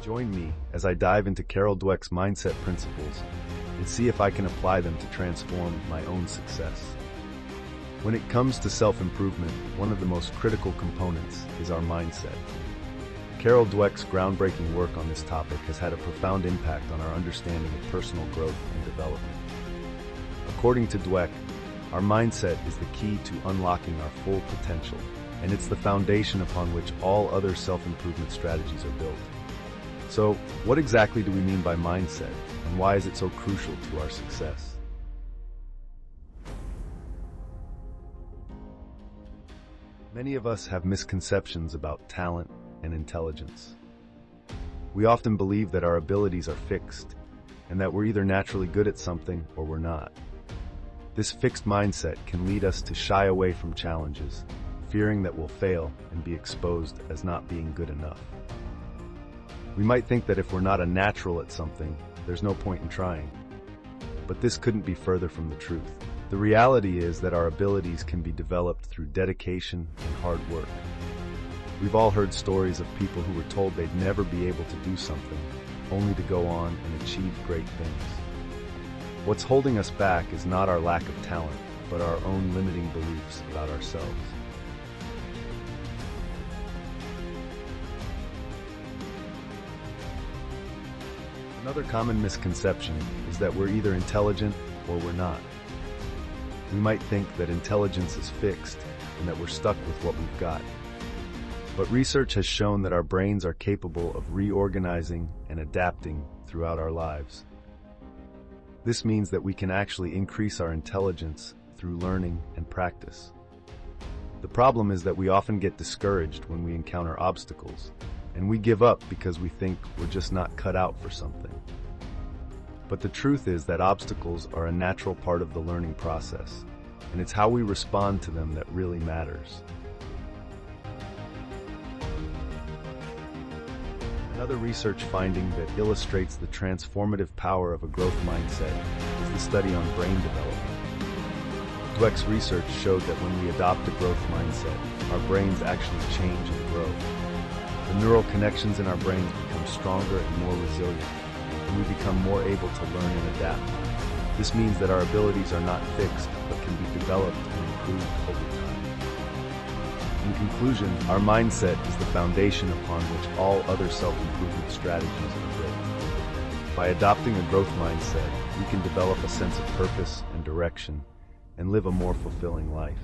Join me as I dive into Carol Dweck's mindset principles and see if I can apply them to transform my own success. When it comes to self-improvement, one of the most critical components is our mindset. Carol Dweck's groundbreaking work on this topic has had a profound impact on our understanding of personal growth and development. According to Dweck, our mindset is the key to unlocking our full potential, and it's the foundation upon which all other self-improvement strategies are built. So, what exactly do we mean by mindset, and why is it so crucial to our success? Many of us have misconceptions about talent and intelligence. We often believe that our abilities are fixed, and that we're either naturally good at something or we're not. This fixed mindset can lead us to shy away from challenges, fearing that we'll fail and be exposed as not being good enough. We might think that if we're not a natural at something, there's no point in trying. But this couldn't be further from the truth. The reality is that our abilities can be developed through dedication and hard work. We've all heard stories of people who were told they'd never be able to do something, only to go on and achieve great things. What's holding us back is not our lack of talent, but our own limiting beliefs about ourselves. Another common misconception is that we're either intelligent or we're not. We might think that intelligence is fixed and that we're stuck with what we've got. But research has shown that our brains are capable of reorganizing and adapting throughout our lives. This means that we can actually increase our intelligence through learning and practice. The problem is that we often get discouraged when we encounter obstacles, and we give up because we think we're just not cut out for something. But the truth is that obstacles are a natural part of the learning process, and it's how we respond to them that really matters. Another research finding that illustrates the transformative power of a growth mindset is the study on brain development. Dweck's research showed that when we adopt a growth mindset, our brains actually change and grow. The neural connections in our brains become stronger and more resilient, and we become more able to learn and adapt. This means that our abilities are not fixed, but can be developed and improved over time. In conclusion, our mindset is the foundation upon which all other self-improvement strategies are built. By adopting a growth mindset, we can develop a sense of purpose and direction, and live a more fulfilling life.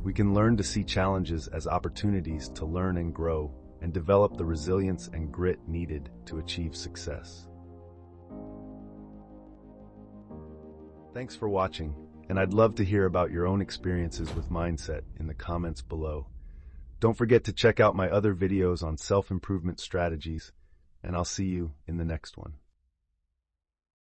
We can learn to see challenges as opportunities to learn and grow, and develop the resilience and grit needed to achieve success. Thanks for watching, and I'd love to hear about your own experiences with mindset in the comments below. Don't forget to check out my other videos on self-improvement strategies, and I'll see you in the next one.